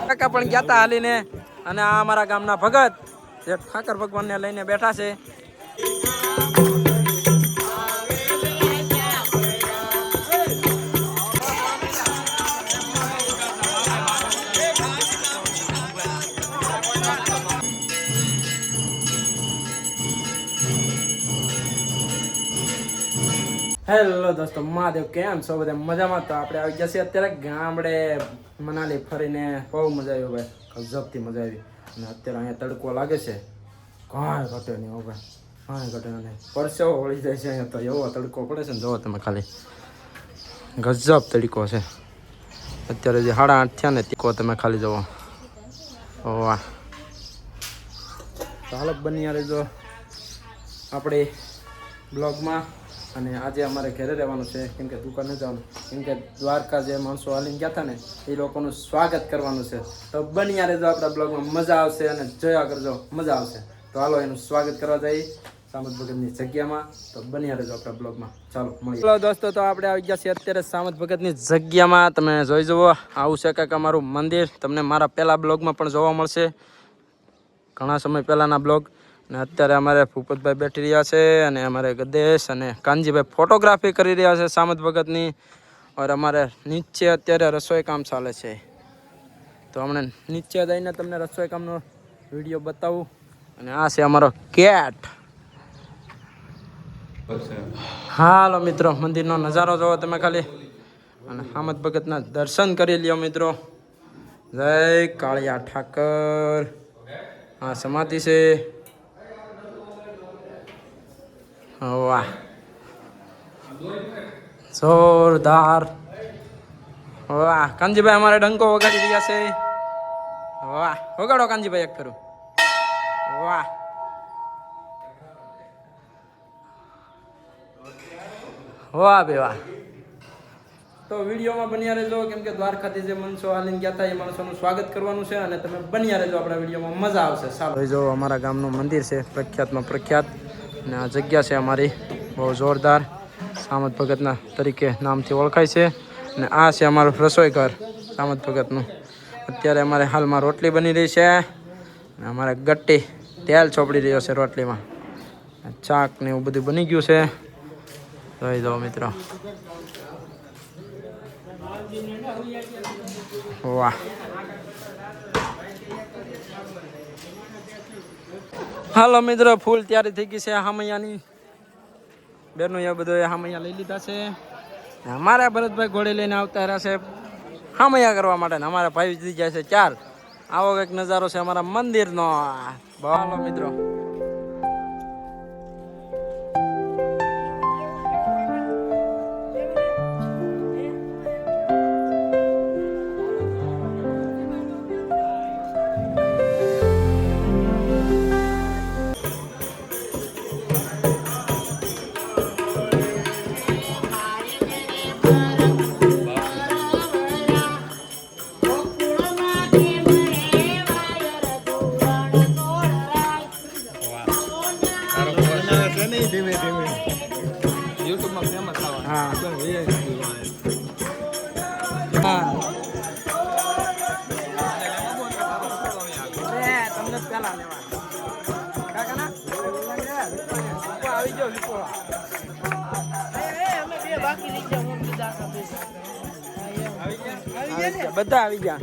કાકા પણ ગયા તા હાલીને અને આ અમારા ગામના ભગત જે ઠાકર ભગવાનને લઈને બેઠા છે. હેલો દોસ્તો, મહાદેવ કેમ છો બધા? મજામાં? તો આપણે આવી ગયા છીએ અત્યારે ગામડે મનાલી ફરીને બહુ મજા આવી ભાઈ, ગજબથી મજા આવી. અને અત્યારે અહીંયા તડકો લાગે છે, કાંઈ ઘટે નહીં હો ભાઈ, કાંઈ ઘટે નહીં. પરસેવો વળી જાય છે અહીંયા તો, એવો તડકો પડે છે ને જુઓ તમે ખાલી, ગજબ તડકો છે. અત્યારે જે 8:30 થયા ને તડકો તમે ખાલી જુઓ. વાહ! તો હાલો બની રહેજો આપણે બ્લોગમાં. અને આજે અમારે ઘરે રહેવાનું છે, કેમ કે દુકાને જવાનું, કેમ કે દ્વારકા જે માણસો હાલીને ગયા હતા ને એ લોકોનું સ્વાગત કરવાનું છે. તો બન્યા રહેજો આપણા બ્લોગમાં, મજા આવશે અને જોયા કરજો, મજા આવશે. તો હાલો એનું સ્વાગત કરવા જઈએ સામત ભગતની જગ્યામાં. તો બન્યા રહેજો આપણા બ્લોગમાં. ચાલો મળીએ. ચાલો દોસ્તો, તો આપણે આવી ગયા છીએ અત્યારે સામત ભગતની જગ્યામાં. તમે જોઈ જુઓ, આવું છે કંઈક અમારું મંદિર. તમને મારા પહેલા બ્લોગમાં પણ જોવા મળશે, ઘણા સમય પહેલાંના બ્લોગ. અને અત્યારે અમારે ભૂપતભાઈ બેઠી રહ્યા છે અને અમારે ગદેશ અને કાનજીભાઈ ફોટોગ્રાફી કરી રહ્યા છે સામત ભગતની. और અમારે નીચે અત્યારે રસોઈ કામ ચાલે છે, તો હમણાં નીચે જઈને તમને રસોઈ કામનો વિડીયો બતાવું. અને આ છે અમારો કેટ. હાલો મિત્રો, મંદિરનો નજારો જોવો તમે ખાલી, અને સામત ભગતના દર્શન કરી લ્યો મિત્રો. જય કાળિયા ઠાકર. આ સમાધિ છે. વાહ, જોરદાર. વાહ, કાનજીભાઈ અમારે ડંકો વગાડી રહ્યા છે. વાહ, વગાડો કાનજીભાઈ એક ફેરું. વાહ, વાહ બે વાહ. તો વિડીયોમાં બન્યા રહેજો, કેમ કે દ્વારકાથી જે માણસો હાલીને ગયા હતા એ માણસોનું સ્વાગત કરવાનું છે. અને તમે બન્યા રહેજો આપણા વિડીયોમાં, મજા આવશે. ચાલો જો અમારા ગામનું મંદિર છે, પ્રખ્યાતમાં પ્રખ્યાત. અને આ જગ્યા છે અમારી બહુ જોરદાર, સામત ભગતના તરીકે નામથી ઓળખાય છે. અને આ છે અમારું રસોઈ ઘર સામત ભગતનું. અત્યારે અમારે હાલમાં રોટલી બની રહી છે અને અમારે ગટ્ટી તેલ ચોપડી રહ્યો છે રોટલીમાં. ચાક ને એવું બધું બની ગયું છે. જોઈ જાઓ મિત્રો. વાહ, હાલો મિત્રો, ફૂલ તૈયારી થઈ ગઈ છે હામૈયાની. બેનું એ બધું હામૈયા લઈ લીધા છે. અમારા ભરતભાઈ ઘોડે લઈને આવતા રહ્યા છે હામૈયા કરવા માટે. અમારા ભાઈ થઈ ગયા છે 4. આવો કંઈક નજારો છે અમારા મંદિરનો. હાલો મિત્રો, યુટ્યુબમાં ફેમસ થવા. હા, તમને પેલા લેવા કાકા આવી ગયો વિપો. અમે બે બાકી લઈ જાવ, બધા આવી ગયા.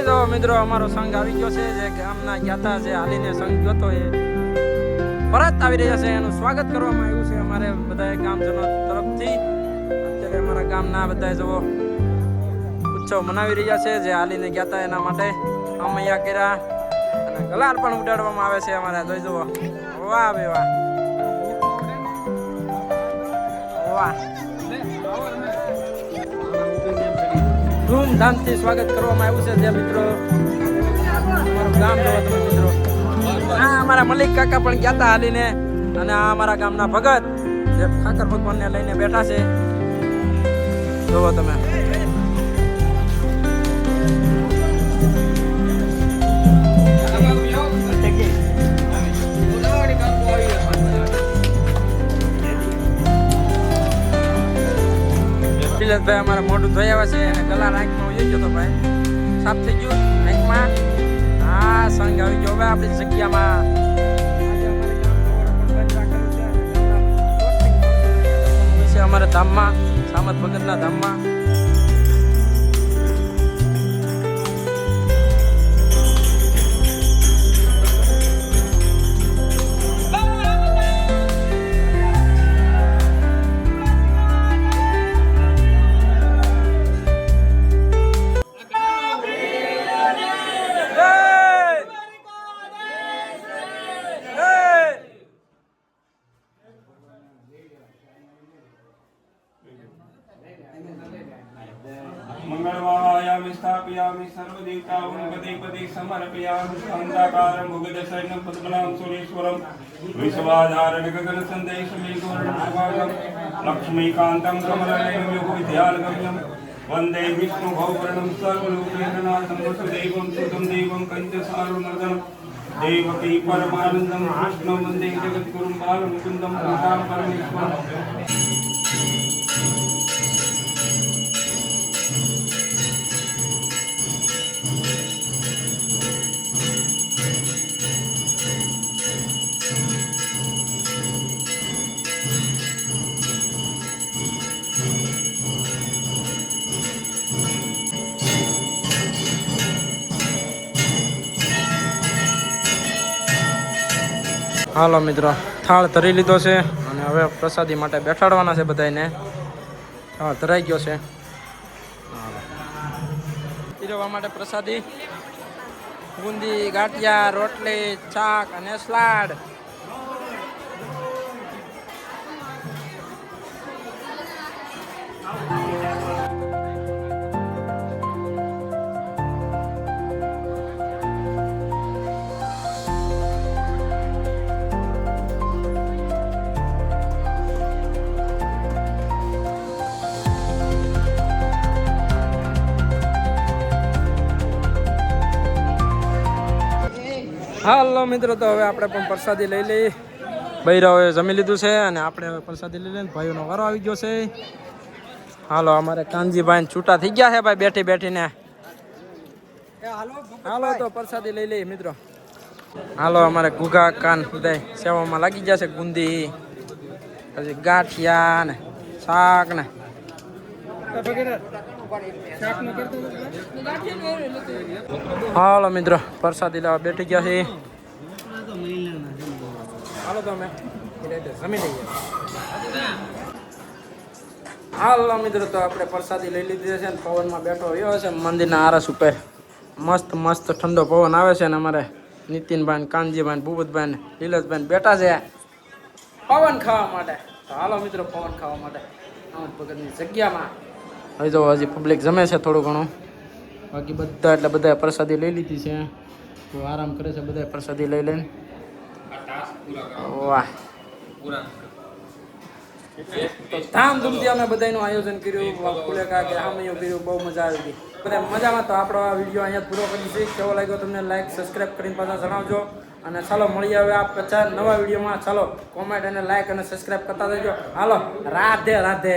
તો મિત્રો અમારો સંઘ આવી ગયો છે જે ગામના ગયા જે હાલીને સંઘ ગયો તો એ પરત આવી રહ્યા છે. એનું સ્વાગત કરવામાં આવ્યું છે અમારે બધા ગામજનો તરફથી. અત્યારે અમારા ગામના બધા જવો ઉત્સવ મનાવી રહ્યા છે જે હાલીને ગયા હતા એના માટે અમૈયા કર્યા અને ગલાલ પણ ઉડાડવામાં આવે છે અમારે. જોઈ જુઓ, વાહ બે વાહ વાહ. ધૂમધામથી સ્વાગત કરવામાં આવ્યું છે જે મિત્રો અમારું ગામ જોવો તમે મિત્રો. હા, અમારા મલિક કાકા પણ ગયા હતા હાલીને અને આ અમારા ગામના ભગત જે ઠાકર ભગવાનને લઈને બેઠા છે જોવો તમે. ભાઈ અમારે મોઢું ધોઈ આવ્યા છે અને ગલા આંખમાં ઉઈ ગયો તો ભાઈ, સાફ થઈ ગયું આંખમાં. હા, સંઘ આવી ગયો હવે આપણી જગ્યામાં. અમારા ધામમાં, સામત ભગતના ધામમાં. मंगलवायामि स्थापयामि सर्वदेवताओं पदे पदे समर्पयामि शान्ताकारं भुगदशयनं पद्मनाभं सुरेश्वरं विश्वाधारणं गगनसन्देशमेघवर्णं शुभांगं लक्ष्मीकान्तं कमलनयनं योगविद्यालगम्यं वन्दे विष्णुभववर्णं सर्वलोकैकनाथं वसुदेवं सुतं देवं कञ्चसारुमर्दनं देवकी परमानन्दं कृष्णं वन्दे जगद्गुरुं बालमुकुन्दं राधां परमेश्वरम्. હાલો મિત્રો, થાળ ધરી લીધો છે અને હવે પ્રસાદી માટે બેઠાડવાના છે બધાને. થાળ ધરાઈ ગયો છે. પીરવવા માટે પ્રસાદી બુંદી, ગાંઠિયા, રોટલી, શાક અને સલાડ. હાલો મિત્રો, તો હવે આપણે પણ પ્રસાદી લઈ લઈએ. બૈરાઓએ જમી લીધું છે અને આપણે હવે પ્રસાદી લઈ લઈએ. ભાઈઓનો વારો આવી ગયો છે. હાલો, અમારે કાનજીભાઈ છૂટા થઈ ગયા છે ભાઈ બેઠી બેઠીને. હાલો તો પ્રસાદી લઈ લઈએ મિત્રો. હાલો, અમારે ઘુઘા કાન બધા સેવામાં લાગી ગયા છે. ગુંદી, પછી ગાંઠિયા ને શાક ને હાલો મિત્રો, પ્રસાદી લેવા બેઠી ગયા છે. હાલો તો અમે જમી લઈએ. હાલો મિત્રો, તો આપણે પ્રસાદી લઈ લીધી છે ને પવનમાં બેઠો રહ્યો છે મંદિરના આરસ ઉપર. મસ્ત મસ્ત ઠંડો પવન આવે છે ને અમારે નીતિનભાઈ, કાનજીભાઈ, ભૂપતભાઈ, લીલજભાઈ બેઠા છે પવન ખાવા માટે. તો હાલો મિત્રો, પવન ખાવા માટે ભગતની જગ્યામાં. હવે જો હજી પબ્લિક જમે છે થોડું ઘણું, બાકી બધા એટલે બધા પ્રસાદી લઈ લીધી છે. તો આરામ કરે છે બધા પ્રસાદી લઈ લઈને. વાહ, તો ધામધૂમથી અમે બધાનું આયોજન કર્યું, ફુલેકા કે આમયું કર્યું, બહુ મજા આવી ગઈ. બધા મજામાં. તો આપણો આ વિડીયો અહીંયા પૂરો કરી છે. કેવો લાગ્યો તમને લાઈક સબસ્ક્રાઈબ કરીને પાછા જણાવજો. અને ચાલો મળીએ હવે આ પચાસ નવા વિડીયોમાં. ચાલો કોમેન્ટ અને લાઈક અને સબસ્ક્રાઈબ કરતા રહેજો. હાલો, રાધે રાધે.